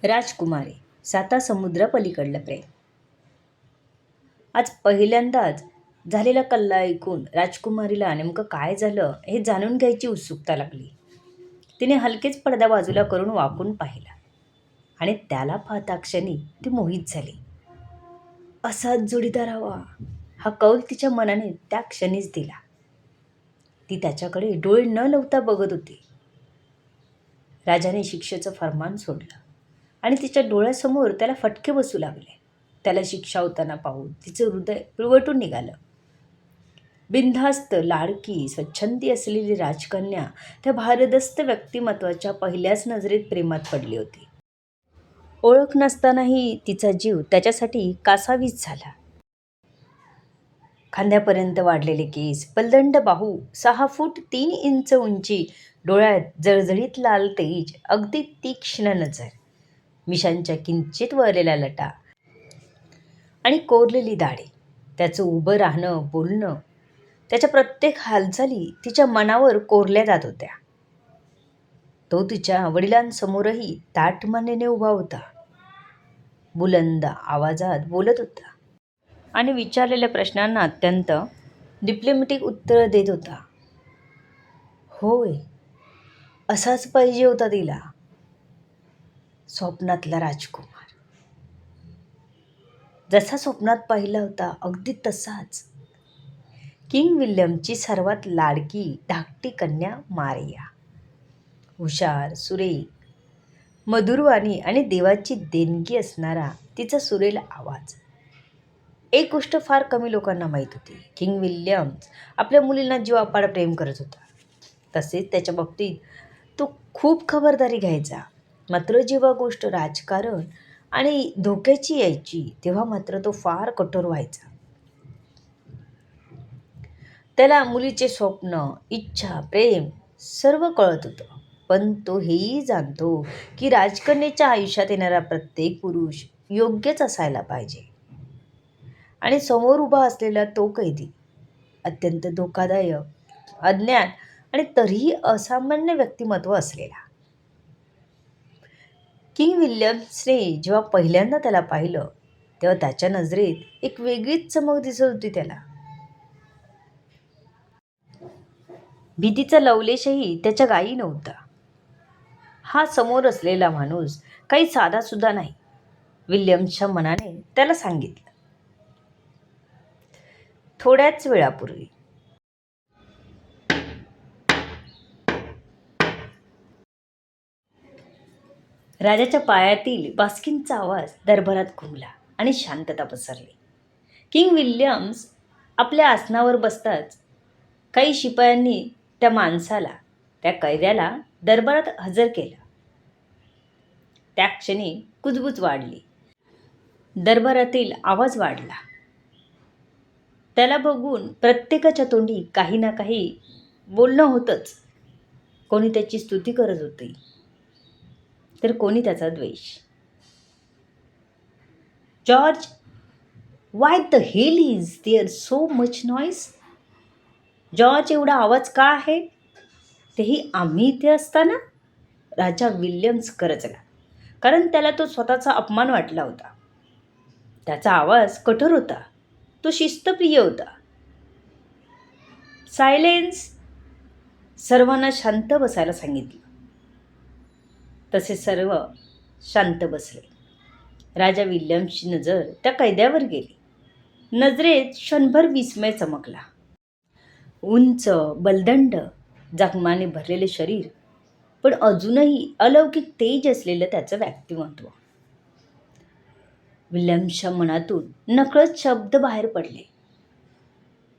राजकुमारी, साता समुद्रापलीकडलं प्रेम. आज पहिल्यांदाच झालेला कल्ला ऐकून राजकुमारीला नेमकं काय झालं हे जाणून घ्यायची उत्सुकता लागली. तिने हलकेच पडदा बाजूला करून वाकून पाहिला आणि त्याला पाहता क्षणी ती मोहित झाली. असाच जोडीदार हवा, हा कौल तिच्या मनाने त्या क्षणीच दिला. ती त्याच्याकडे डोळे न लावता बघत होती. राजाने शिक्षेचं फरमान सोडलं आणि तिच्या डोळ्यासमोर त्याला फटके बसू लागले. त्याला शिक्षा होताना पाहून तिचं हृदय पिळवटून निघालं. बिनधास्त, लाडकी, स्वच्छंदी असलेली राजकन्या त्या भारदस्त व्यक्तिमत्वाच्या पहिल्याच नजरेत प्रेमात पडली होती. ओळख नसतानाही तिचा जीव त्याच्यासाठी कासावीस झाला. खांद्यापर्यंत वाढलेले केस, पलदंड बाहू, 6 फूट 3 इंच उंची, डोळ्यात जळजळीत लाल तेज, अगदी तीक्ष्ण नजर, मिशांच्या किंचित वळलेल्या लटा आणि कोरलेली दाढी. त्याचं उभं राहणं, बोलणं, त्याच्या प्रत्येक हालचाली तिच्या मनावर कोरल्या जात होत्या. तो तिच्या वडिलांसमोरही ताठ मानेने उभा होता. बुलंद आवाजात बोलत होता आणि विचारलेल्या प्रश्नांना अत्यंत डिप्लोमॅटिक उत्तरं देत होता. होय, असाच पाहिजे होता तिला, स्वप्नातला राजकुमार. जसा स्वप्नात पाहिला होता अगदी तसाच. किंग विल्यमची सर्वात लाडकी धाकटी कन्या मारिया. हुशार, सुरेख, मधुरवाणी आणि देवाची देणगी असणारा तिचा सुरेल आवाज. एक गोष्ट फार कमी लोकांना माहीत होती. किंग विल्यम्स आपल्या मुलींना जीवापाड प्रेम करत होता. तसेच त्याच्या बाबतीत तो खूप खबरदारी घ्यायचा. मात्र जेव्हा गोष्ट राजकारण आणि धोक्याची यायची तेव्हा मात्र तो फार कठोर व्हायचा. त्याला मुलीचे स्वप्न, इच्छा, प्रेम सर्व कळत होतं. पण तो हेही जाणतो की राजकन्येच्या आयुष्यात येणारा प्रत्येक पुरुष योग्यच असायला पाहिजे. आणि समोर उभा असलेला तो कैदी अत्यंत धोकादायक, अज्ञात आणि तरीही असामान्य व्यक्तिमत्व असलेला. किंग विल्यम्सने जेव्हा पहिल्यांदा त्याला पाहिलं तेव्हा त्याच्या नजरेत एक वेगळीच चमक दिसत होती त्याला. भीतीचा लवलेशही त्याच्या गायी नव्हता. हा समोर असलेला माणूस काही साधासुद्धा नाही, विल्यम्सच्या मनाने त्याला सांगितलं. थोड्याच वेळापूर्वी राजाच्या पायातील बास्किनचा आवाज दरबारात घुमला आणि शांतता पसरली. किंग विल्यम्स आपल्या आसनावर बसताच काही शिपायांनी त्या माणसाला, त्या कैद्याला दरबारात हजर केलं. त्या क्षणी कुजबूज वाढली. दरबारातील आवाज वाढला. त्याला बघून प्रत्येकाच्या तोंडी काही ना काही बोलणं होतंच. कोणी त्याची स्तुती करत होते तर कोणी त्याचा द्वेष. George, why the hell is there so much noise? George, एवढा आवाज का आहे? तेही आम्ही इथे असताना? राजा विल्यम्स गरजला, कारण त्याला तो स्वतःचा अपमान वाटला होता. त्याचा आवाज कठोर होता. तो शिस्तप्रिय होता. सायलेन्स! सर्वांना शांत बसायला सांगितलं. तसे सर्व शांत बसले. राजा विल्यम्सची नजर त्या कैद्यावर गेली. नजरेत क्षणभर विस्मय चमकला. उंच, बलदंड, जखमाने भरलेले शरीर, पण अजूनही अलौकिक तेज असलेलं त्याचं व्यक्तिमत्व. विल्यम्सच्या मनातून नकळत शब्द बाहेर पडले.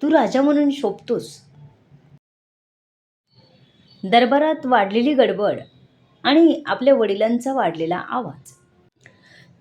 तू राजा म्हणून शोभतोस. दरबारात वाढलेली गडबड आणि आपल्या वडिलांचा वाढलेला आवाज,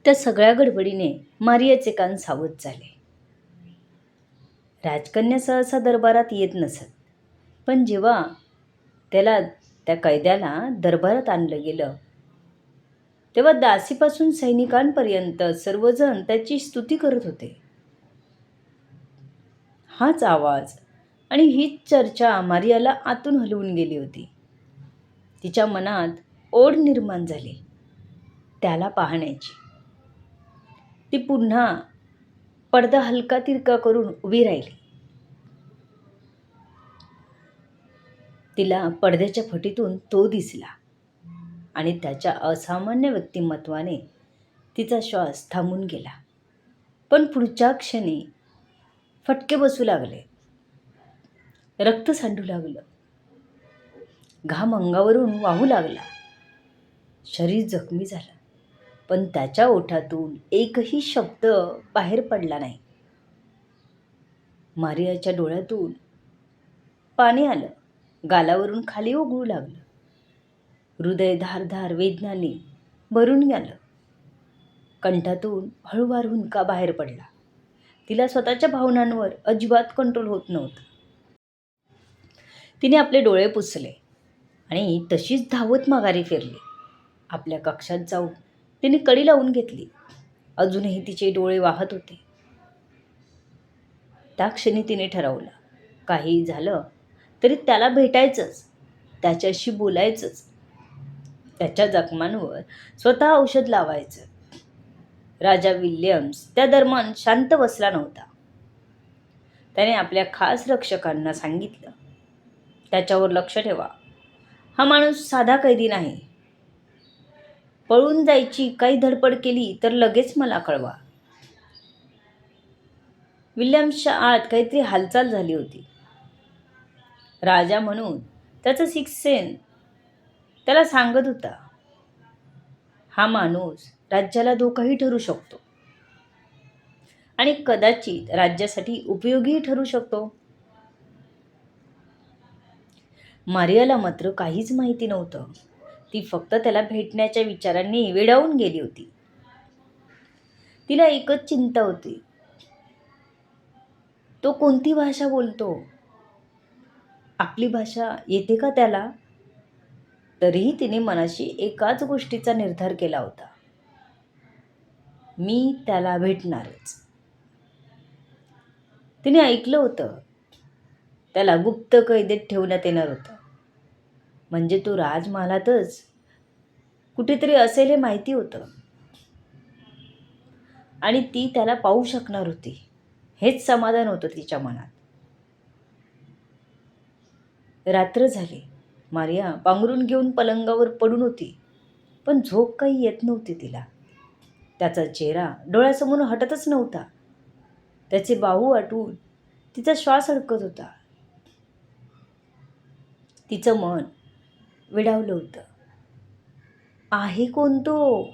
त्या सगळ्या गडबडीने मारियाचे कान सावध झाले. राजकन्या सहसा दरबारात येत नसत, पण जेव्हा त्या कैद्याला दरबारात आणलं गेलं तेव्हा दासीपासून सैनिकांपर्यंत सर्वजण त्याची स्तुती करत होते. हाच आवाज आणि हीच चर्चा मारियाला आतून हलवून गेली होती. तिच्या मनात ओढ निर्माण झाली. त्याला पाहण्याची. ती पुन्हा पडदा हलका तिरका करून उभी राहिली. तिला पडद्याच्या फटीतून तो दिसला आणि त्याच्या असामान्य व्यक्तिमत्वाने तिचा श्वास थांबून गेला. पण पुढच्या क्षणी फटके बसू लागले. रक्त सांडू लागलं. घाम अंगावरून वाहू लागला. शरीर जखमी झालं. पण त्याच्या ओठातून एकही शब्द बाहेर पडला नाही. मारियाच्या डोळ्यातून पाणी आलं. गालावरून खाली ओघळू लागलं. हृदय धारधार वेदनाने भरून गेलं. कंठातून हळूवार हुंदका बाहेर पडला. तिला स्वतःच्या भावनांवर अजिबात कंट्रोल होत नव्हतं. तिने आपले डोळे पुसले आणि तशीच धावत माघारी फिरली. आपल्या कक्षात जाऊन तिने कडी लावून घेतली. अजूनही तिचे डोळे वाहत होते. त्या क्षणी तिने ठरवलं, काही झालं तरी त्याला भेटायचंच, त्याच्याशी बोलायचंच, त्याच्या जखमांवर स्वतः औषध लावायचं. राजा विल्यम्स त्या दरम्यान शांत बसला नव्हता. त्याने आपल्या खास रक्षकांना सांगितलं, त्याच्यावर लक्ष ठेवा. हा माणूस साधा कैदी नाही. पळून जायची काही धडपड केली तर लगेच मला कळवा. विल्यम्सच्या आत काहीतरी हालचाल झाली होती. राजा म्हणून त्याचा सिक्स सेन्स त्याला सांगत होता, हा माणूस राज्याला धोकाही ठरू शकतो आणि कदाचित राज्यासाठी उपयोगीही ठरू शकतो. मारियाला मात्र काहीच माहिती नव्हतं. ती फक्त त्याला भेटण्याच्या विचारांनी वेडावून गेली होती. तिला एकच चिंता होती, तो कोणती भाषा बोलतो? आपली भाषा येते का त्याला? तरीही तिने मनाशी एकाच गोष्टीचा निर्धार केला होता, मी त्याला भेटणारच. तिने ऐकलं होतं, त्याला गुप्त कैदेत ठेवण्यात येणार होतं. म्हणजे तो राजमहालातच कुठेतरी असेल हे माहिती होतं आणि ती त्याला पाहू शकणार होती. हेच समाधान होतं तिच्या मनात. रात्र झाली. मारिया पांघरून घेऊन पलंगावर पडून होती, पण झोप काही येत नव्हती तिला. त्याचा चेहरा डोळ्यासमोर हटतच नव्हता. त्याचे बाहू आटून तिचा श्वास अडकत होता. तिचं मन वेडावलं होतं. आहे कोण तो?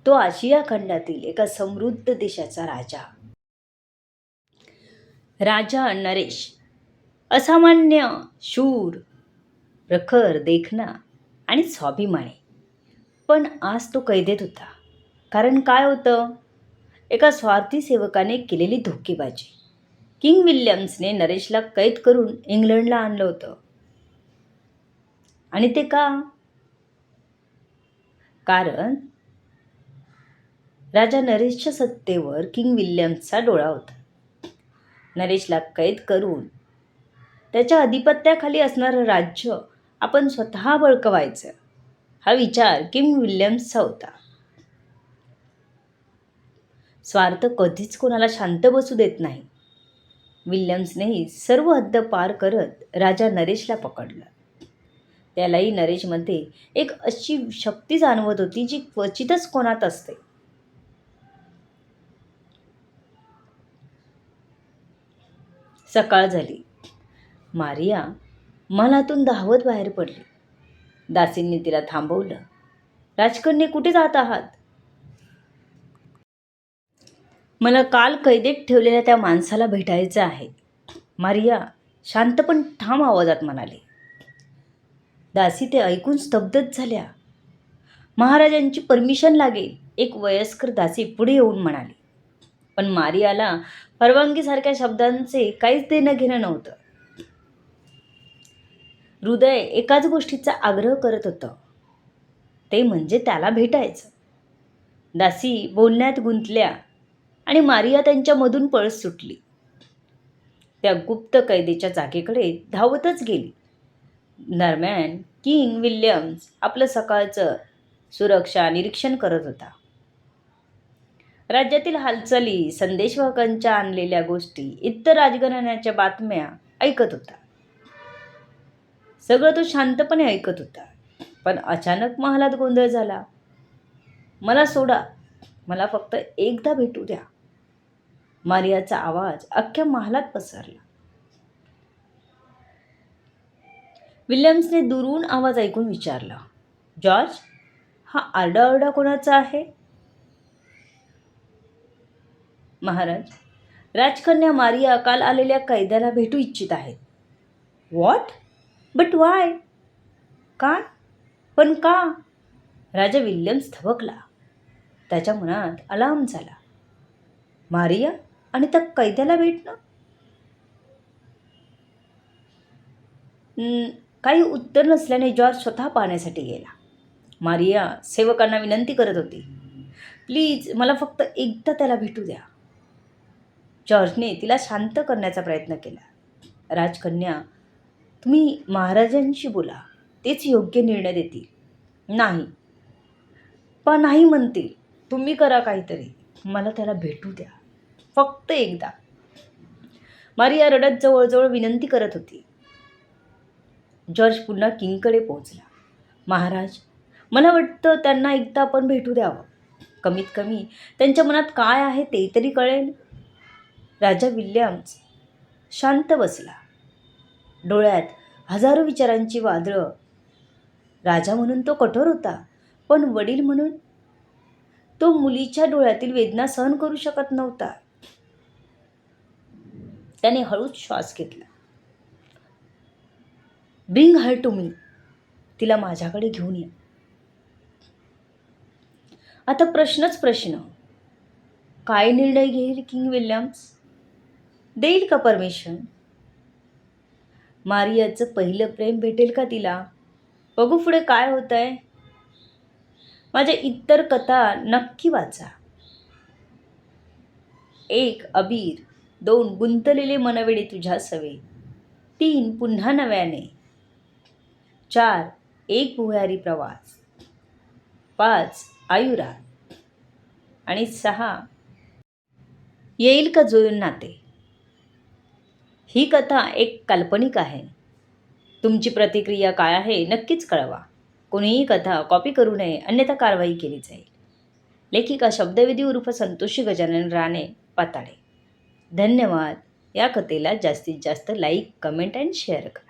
तो आशिया खंडातील एका समृद्ध देशाचा राजा. राजा नरेश. असामान्य, शूर, प्रखर देखणा आणि स्वाभिमानी. पण आज तो कैदेत होता. कारण काय होतं? एका स्वार्थी सेवकाने केलेली धोकेबाजी. किंग विल्यम्सने नरेशला कैद करून इंग्लंडला आणलं होतं. आणि ते का? कारण राजा नरेशच्या सत्तेवर किंग विल्यम्सचा डोळा होता. नरेशला कैद करून त्याच्या अधिपत्याखाली असणारं राज्य आपण स्वतः बळकवायचं, हा विचार किंग विल्यम्सचा होता. स्वार्थ कधीच कोणाला शांत बसू देत नाही. विल्यम्सनेही सर्व हद्द पार करत राजा नरेशला पकडलं. त्यालाही नरेशमध्ये एक अशी शक्ती जाणवत होती जी क्वचितच कोणात असते. सकाळ झाली. मारिया मनातून धावत बाहेर पडली. दासींनी तिला थांबवलं. राजकन्ये, कुठे जात आहात? मला काल कैदेत ठेवलेल्या त्या माणसाला भेटायचं आहे, मारिया शांत पण ठाम आवाजात म्हणाली. दासी ते ऐकून स्तब्धच झाल्या. महाराजांची परमिशन लागेल, एक वयस्कर दासी पुढे येऊन म्हणाली. पण मारियाला परवानगीसारख्या शब्दांचे काहीच देणं घेणं नव्हतं. हृदय एकाच गोष्टीचा आग्रह करत होतं, ते म्हणजे त्याला भेटायचं. दासी बोलण्यात गुंतल्या आणि मारिया त्यांच्यामधून पळत सुटली. त्या गुप्त कैदेच्या जागेकडे धावतच गेली. दरम्यान किंग विल्यम्स आपलं सकाळचं सुरक्षा निरीक्षण करत होता. राज्यातील हालचाली, संदेशवाहकांच्या आणलेल्या गोष्टी, इतर राजघराण्याच्या बातम्या ऐकत होता. सगळं तो शांतपणे ऐकत होता. पण अचानक महालात गोंधळ झाला. मला सोडा, मला फक्त एकदा भेटू द्या. मारियाचा आवाज अख्ख्या महालात पसरला. विल्यम्सने दुरून आवाज ऐकून विचारला, जॉर्ज, हा आरडाओरडा कोणाचा आहे? महाराज, राजकन्या मारिया काल आलेल्या कैद्याला भेटू इच्छित आहेत. व्हॉट? But why? काय? पण का? राजा विल्यम्स थबकला. त्याच्या मनात अलार्म झाला. मारिया आणि त्या कैद्याला भेटणं? काही उत्तर नसल्याने जॉर्ज स्वतः पाहण्यासाठी गेला. मारिया सेवकांना विनंती करत होती, प्लीज मला फक्त एकदा त्याला भेटू द्या. जॉर्जने तिला शांत करण्याचा प्रयत्न केला. राजकन्या, तुम्ही महाराजांशी बोला, तेच योग्य निर्णय देतील. नाही, पण नाही म्हणतील. तुम्ही करा काहीतरी, मला त्याला भेटू द्या, फक्त एकदा. मारिया रडत जवळजवळ विनंती करत होती. जॉर्ज पुन्हा किंगकडे पोहोचला. महाराज, मला वाटतं त्यांना एकदा आपण भेटू द्यावं. कमीत कमी त्यांच्या मनात काय आहे ते तरी कळेल. राजा विल्यम्स शांत बसला. डोळ्यात हजारो विचारांची वादळं. राजा म्हणून तो कठोर होता, पण वडील म्हणून तो मुलीच्या डोळ्यातील वेदना सहन करू शकत नव्हता. त्याने हळूच श्वास घेतला. Bring her to me. तिला माझ्याकडे घेऊन या. आता प्रश्नच प्रश्न. काय निर्णय घेईल किंग विल्यम्स? देईल का परमिशन? मारियाचं पहिलं प्रेम भेटेल का तिला? बघू पुढे काय होत आहे. माझ्या इतर कथा नक्की वाचा. 1 अबीर, 2 गुंतलेले मनवेडे तुझ्या सवे, 3 पुन्हा नव्याने, 4 एक भुयारी प्रवास, 5 आयुरात आणि 6 येईल का जुळून नाते. ही कथा एक काल्पनिक आहे. तुमची प्रतिक्रिया काय आहे नक्कीच कळवा. कोणीही कथा कॉपी करू नये, अन्यथा कारवाई केली जाईल. लेखिका शब्दवेदी उर्फ संतोषी गजानन राणे पाताडे. धन्यवाद. या कथेला जास्तीत जास्त लाईक, कमेंट अँड शेअर करा.